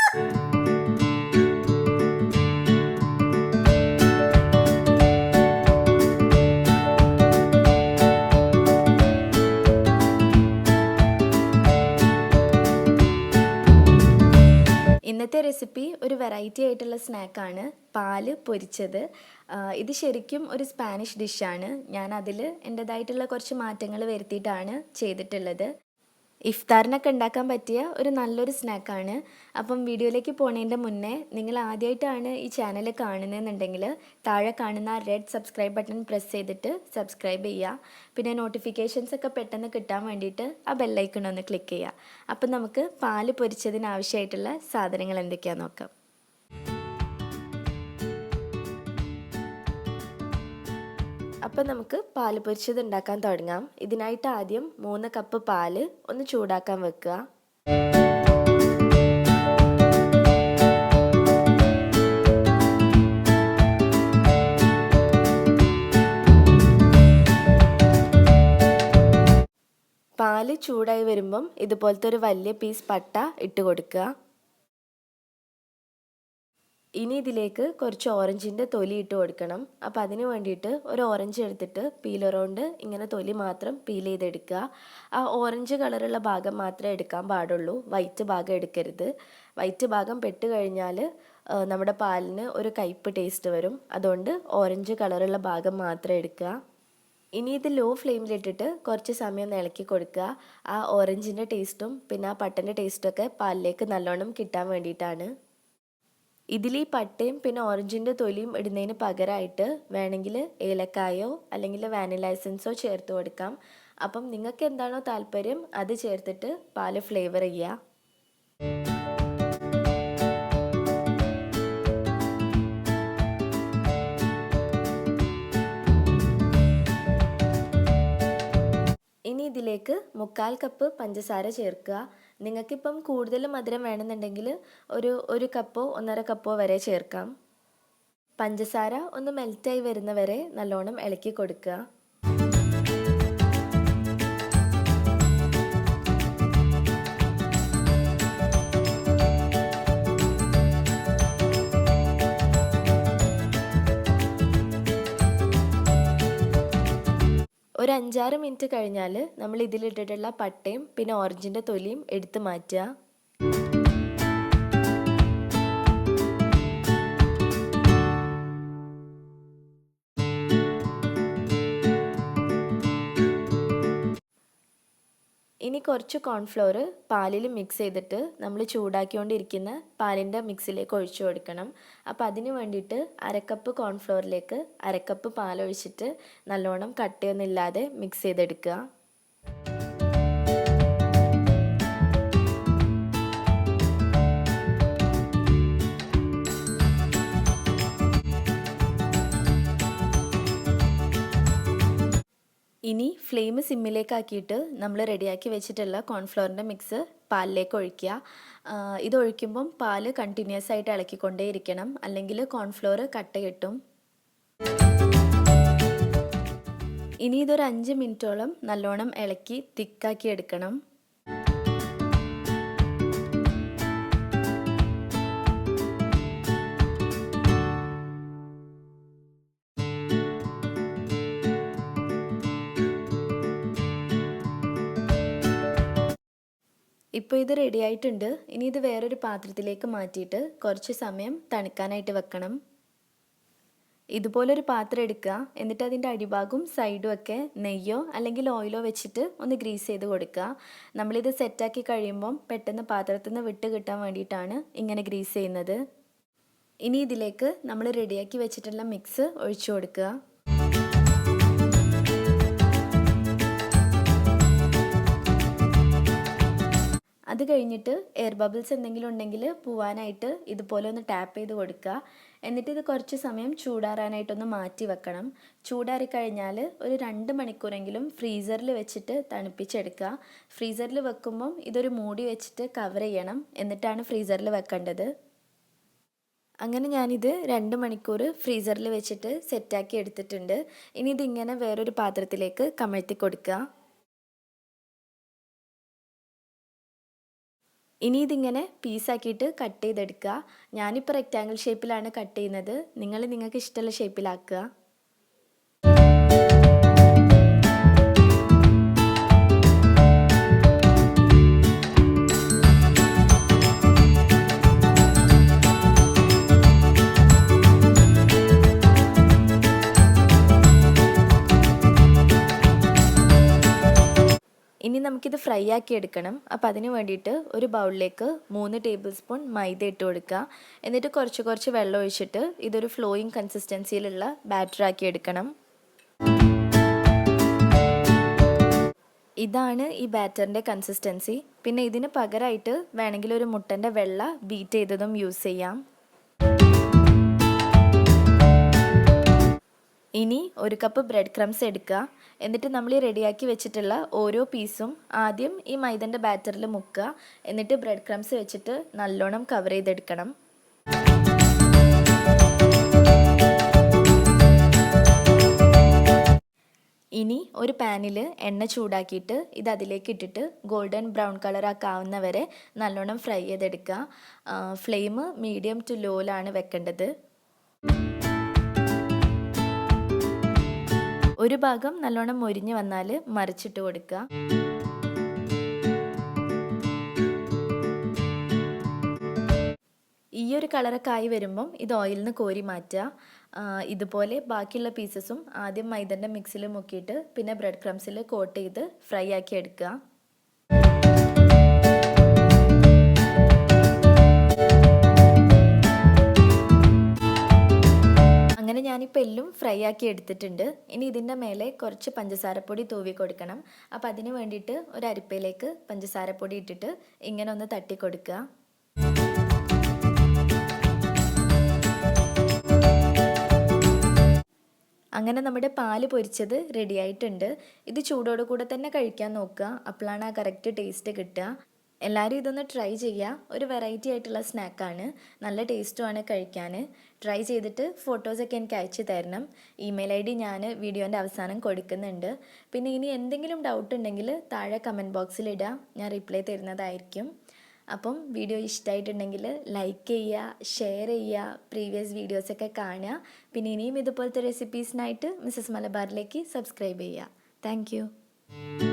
ഇന്നത്തെ റെസിപ്പി ഒരു വെറൈറ്റി ആയിട്ടുള്ള സ്നാക്കാണ്, പാല് പൊരിച്ചത്. ഇത് ശരിക്കും ഒരു സ്പാനിഷ് ഡിഷാണ്. ഞാൻ അതിൽ എൻ്റേതായിട്ടുള്ള കുറച്ച് മാറ്റങ്ങൾ വരുത്തിയിട്ടാണ് ചെയ്തിട്ടുള്ളത്. ഇഫ്താറിനൊക്കെ ഉണ്ടാക്കാൻ പറ്റിയ ഒരു നല്ലൊരു സ്നാക്കാണ്. അപ്പം വീഡിയോയിലേക്ക് പോണതിൻ്റെ മുന്നേ നിങ്ങൾ ആദ്യമായിട്ടാണ് ഈ ചാനൽ കാണുന്നതെന്നുണ്ടെങ്കിൽ താഴെ കാണുന്ന റെഡ് സബ്സ്ക്രൈബ് ബട്ടൺ പ്രസ് ചെയ്തിട്ട് സബ്സ്ക്രൈബ് ചെയ്യുക. പിന്നെ നോട്ടിഫിക്കേഷൻസ് ഒക്കെ പെട്ടെന്ന് കിട്ടാൻ വേണ്ടിയിട്ട് ആ ബെല്ലൈക്കൺ ഒന്ന് ക്ലിക്ക് ചെയ്യുക. അപ്പം നമുക്ക് പാല് പൊരിച്ചതിനാവശ്യമായിട്ടുള്ള സാധനങ്ങൾ എന്തൊക്കെയാണെന്ന് നോക്കാം. അപ്പം നമുക്ക് പാല് പൊരിച്ചത് ഉണ്ടാക്കാൻ തുടങ്ങാം. ഇതിനായിട്ട് ആദ്യം 3 കപ്പ് പാല് ഒന്ന് ചൂടാക്കാൻ വെക്കുക. പാല് ചൂടായി വരുമ്പം ഇതുപോലത്തെ ഒരു വലിയ പീസ് പട്ട ഇട്ട് കൊടുക്കുക. ഇനി ഇതിലേക്ക് കുറച്ച് ഓറഞ്ചിൻ്റെ തൊലി ഇട്ട് കൊടുക്കണം. അപ്പോൾ അതിന് വേണ്ടിയിട്ട് ഒരു ഓറഞ്ച് എടുത്തിട്ട് പീലർ കൊണ്ട് ഇങ്ങനെ തൊലി മാത്രം പീൽ ചെയ്തെടുക്കുക. ആ ഓറഞ്ച് കളറുള്ള ഭാഗം മാത്രമേ എടുക്കാൻ പാടുള്ളൂ, വൈറ്റ് ഭാഗം എടുക്കരുത്. വൈറ്റ് ഭാഗം പെട്ട് കഴിഞ്ഞാൽ നമ്മുടെ പാലിന് ഒരു കയ്പ്പ് ടേസ്റ്റ് വരും. അതുകൊണ്ട് ഓറഞ്ച് കളറുള്ള ഭാഗം മാത്രം എടുക്കുക. ഇനി ഇത് ലോ ഫ്ലെയിമിലിട്ടിട്ട് കുറച്ച് സമയം ഇളക്കി കൊടുക്കുക. ആ ഓറഞ്ചിൻ്റെ ടേസ്റ്റും പിന്നെ ആ പട്ടൻ്റെ ടേസ്റ്റൊക്കെ പാലിലേക്ക് നല്ലോണം കിട്ടാൻ വേണ്ടിയിട്ടാണ്. ഇതിൽ ഈ പട്ടയും പിന്നെ ഓറഞ്ചിൻ്റെ തൊലിയും ഇടുന്നതിന് പകരമായിട്ട് വേണമെങ്കിൽ ഏലക്കായോ അല്ലെങ്കിൽ വാനില എസൻസോ ചേർത്ത് കൊടുക്കാം. അപ്പം നിങ്ങൾക്ക് എന്താണോ താല്പര്യം അത് ചേർത്തിട്ട് പാല് ഫ്ലേവർ ചെയ്യുക. ഇനി ഇതിലേക്ക് 1/4 കപ്പ് പഞ്ചസാര ചേർക്കുക. നിങ്ങൾക്കിപ്പം കൂടുതൽ മധുരം വേണമെന്നുണ്ടെങ്കിൽ ഒരു കപ്പോ 1.5 കപ്പോ വരെ ചേർക്കാം. പഞ്ചസാര ഒന്ന് മെൽറ്റായി വരുന്നവരെ നല്ലോണം ഇളക്കി കൊടുക്കുക. ഒരു 5-6 മിനിറ്റ് കഴിഞ്ഞാൽ നമ്മൾ ഇതിലിട്ടിട്ടുള്ള പട്ടയും പിന്നെ ഓറഞ്ചിൻ്റെ തൊലിയും എടുത്ത് മാറ്റുക. ഇനി കുറച്ച് കോൺഫ്ലോർ പാലിൽ മിക്സ് ചെയ്തിട്ട് നമ്മൾ ചൂടാക്കിക്കൊണ്ടിരിക്കുന്ന പാലിൻ്റെ മിക്സിലേക്ക് ഒഴിച്ചു കൊടുക്കണം. അപ്പോൾ അതിന് വേണ്ടിയിട്ട് 1/2 കപ്പ് കോൺഫ്ലോറിലേക്ക് 1/2 കപ്പ് പാലൊഴിച്ചിട്ട് നല്ലോണം കട്ടയൊന്നുമില്ലാതെ മിക്സ് ചെയ്തെടുക്കുക. ഇനി ഫ്ലെയിം സിമ്മിലേക്കാക്കിയിട്ട് നമ്മൾ റെഡിയാക്കി വെച്ചിട്ടുള്ള കോൺഫ്ലവറിൻ്റെ മിക്സ് പാലിലേക്ക് ഒഴിക്കുക. ഇത് ഒഴിക്കുമ്പം പാല് കണ്ടിന്യൂസ് ആയിട്ട് ഇളക്കിക്കൊണ്ടേയിരിക്കണം, അല്ലെങ്കിൽ കോൺഫ്ലവർ കട്ട കിട്ടും. ഇനി ഇതൊരു 5 മിനിറ്റോളം നല്ലോണം ഇളക്കി തിക്കാക്കി എടുക്കണം. ഇപ്പോൾ ഇത് റെഡി ആയിട്ടുണ്ട്. ഇനി ഇത് വേറൊരു പാത്രത്തിലേക്ക് മാറ്റിയിട്ട് കുറച്ച് സമയം തണുക്കാനായിട്ട് വെക്കണം. ഇതുപോലൊരു പാത്രം എടുക്കുക. എന്നിട്ട് അതിൻ്റെ അടിഭാഗവും സൈഡും ഒക്കെ നെയ്യോ അല്ലെങ്കിൽ ഓയിലോ വെച്ചിട്ട് ഒന്ന് ഗ്രീസ് ചെയ്ത് കൊടുക്കുക. നമ്മളിത് സെറ്റാക്കി കഴിയുമ്പം പെട്ടെന്ന് പാത്രത്തിൽ നിന്ന് വിട്ട് കിട്ടാൻ വേണ്ടിയിട്ടാണ് ഇങ്ങനെ ഗ്രീസ് ചെയ്യുന്നത്. ഇനി ഇതിലേക്ക് നമ്മൾ റെഡിയാക്കി വെച്ചിട്ടുള്ള മിക്സ് ഒഴിച്ചു കൊടുക്കുക. അത് കഴിഞ്ഞിട്ട് എയർ ബബിൾസ് എന്തെങ്കിലും ഉണ്ടെങ്കിൽ പോവാനായിട്ട് ഇതുപോലെ ഒന്ന് ടാപ്പ് ചെയ്ത് കൊടുക്കുക. എന്നിട്ട് ഇത് കുറച്ച് സമയം ചൂടാറാനായിട്ടൊന്ന് മാറ്റി വെക്കണം. ചൂടാറി കഴിഞ്ഞാൽ ഒരു 2 മണിക്കൂറെങ്കിലും ഫ്രീസറിൽ വെച്ചിട്ട് തണുപ്പിച്ചെടുക്കുക. ഫ്രീസറിൽ വെക്കുമ്പം ഇതൊരു മൂടി വെച്ചിട്ട് കവർ ചെയ്യണം, എന്നിട്ടാണ് ഫ്രീസറിൽ വെക്കേണ്ടത്. അങ്ങനെ ഞാനിത് 2 മണിക്കൂർ ഫ്രീസറിൽ വെച്ചിട്ട് സെറ്റാക്കി എടുത്തിട്ടുണ്ട്. ഇനി ഇതിങ്ങനെ വേറൊരു പാത്രത്തിലേക്ക് കമഴ്ത്തി കൊടുക്കുക. ഇനി ഇതിങ്ങനെ പീസാക്കിയിട്ട് കട്ട് ചെയ്തെടുക്കുക. ഞാനിപ്പോൾ റെക്റ്റാങ്കിൾ ഷേപ്പിലാണ് കട്ട് ചെയ്യുന്നത്. നിങ്ങൾക്ക് ഇഷ്ടമുള്ള ഷേപ്പിലാക്കുക. ഇനി നമുക്കിത് ഫ്രൈ ആക്കി എടുക്കണം. അപ്പോൾ അതിന് വേണ്ടിയിട്ട് ഒരു ബൗളിലേക്ക് 3 ടേബിൾ സ്പൂൺ മൈദ ഇട്ട് കൊടുക്കുക. എന്നിട്ട് കുറച്ച് വെള്ളം ഒഴിച്ചിട്ട് ഇതൊരു ഫ്ലോയിങ് കൺസിസ്റ്റൻസിയിലുള്ള ബാറ്റർ ആക്കി എടുക്കണം. ഇതാണ് ഈ ബാറ്ററിൻ്റെ കൺസിസ്റ്റൻസി. പിന്നെ ഇതിന് പകരമായിട്ട് വേണമെങ്കിൽ ഒരു മുട്ടൻ്റെ വെള്ള ബീറ്റ് ചെയ്തതും യൂസ് ചെയ്യാം. ഇനി 1 കപ്പ് ബ്രെഡ് ക്രംസ് എടുക്കുക. എന്നിട്ട് നമ്മൾ ഈ റെഡിയാക്കി വെച്ചിട്ടുള്ള ഓരോ പീസും ആദ്യം ഈ മൈദൻ്റെ ബാറ്ററിൽ മുക്കുക. എന്നിട്ട് ബ്രെഡ് ക്രംസ് വെച്ചിട്ട് നല്ലോണം കവർ ചെയ്തെടുക്കണം. ഇനി ഒരു പാനിൽ എണ്ണ ചൂടാക്കിയിട്ട് ഇത് അതിലേക്ക് ഇട്ടിട്ട് ഗോൾഡൻ ബ്രൗൺ കളറാക്കാവുന്ന വരെ നല്ലോണം ഫ്രൈ ചെയ്തെടുക്കുക. ഫ്ലെയിം മീഡിയം ടു ലോയിലാണ് വെക്കേണ്ടത്. ഒരു ഭാഗം നല്ലോണം മൊരിഞ്ഞ് വന്നാൽ മറിച്ചിട്ട് കൊടുക്കുക. ഈ ഒരു കളറൊക്കെ ആയി വരുമ്പം ഇത് ഓയിലിൽ നിന്ന് കോരി മാറ്റുക. ഇതുപോലെ ബാക്കിയുള്ള പീസസും ആദ്യം മൈദൻ്റെ മിക്സിൽ മുക്കിയിട്ട് പിന്നെ ബ്രെഡ് ക്രംസിൽ കോട്ട് ചെയ്ത് ഫ്രൈ ആക്കി എടുക്കുക. അങ്ങനെ ഞാനിപ്പോൾ എല്ലാം ഫ്രൈ ആക്കി എടുത്തിട്ടുണ്ട്. ഇനി ഇതിൻ്റെ മേലെ കുറച്ച് പഞ്ചസാരപ്പൊടി തൂവി കൊടുക്കണം. അപ്പോൾ അതിന് വേണ്ടിയിട്ട് ഒരു അരിപ്പയിലേക്ക് പഞ്ചസാരപ്പൊടി ഇട്ടിട്ട് ഇങ്ങനെ ഒന്ന് തട്ടി കൊടുക്കുക. അങ്ങനെ നമ്മുടെ പാല് പൊരിച്ചത് റെഡി ആയിട്ടുണ്ട്. ഇത് ചൂടോട് കൂടെ തന്നെ കഴിക്കാൻ നോക്കുക. അപ്പോഴാണ് ആ കറക്റ്റ് ടേസ്റ്റ് കിട്ടുക. എല്ലാവരും ഇതൊന്ന് ട്രൈ ചെയ്യുക. ഒരു വെറൈറ്റി ആയിട്ടുള്ള സ്നാക്കാണ്. നല്ല ടേസ്റ്റുമാണ് കഴിക്കാൻ. ട്രൈ ചെയ്തിട്ട് ഫോട്ടോസൊക്കെ എനിക്ക് അയച്ചു തരണം. ഇമെയിൽ ID ഞാൻ വീഡിയോൻ്റെ അവസാനം കൊടുക്കുന്നുണ്ട്. പിന്നെ ഇനി എന്തെങ്കിലും ഡൗട്ട് ഉണ്ടെങ്കിൽ താഴെ കമൻറ്റ് ബോക്സിൽ ഇടുക. ഞാൻ റിപ്ലൈ തരുന്നതായിരിക്കും. അപ്പം വീഡിയോ ഇഷ്ടമായിട്ടുണ്ടെങ്കിൽ ലൈക്ക് ചെയ്യുക, ഷെയർ ചെയ്യുക, പ്രീവിയസ് വീഡിയോസൊക്കെ കാണുക. പിന്നെ ഇനിയും ഇതുപോലത്തെ റെസിപ്പീസിനായിട്ട് മിസ്സസ് മലബാറിലേക്ക് സബ്സ്ക്രൈബ് ചെയ്യുക. താങ്ക്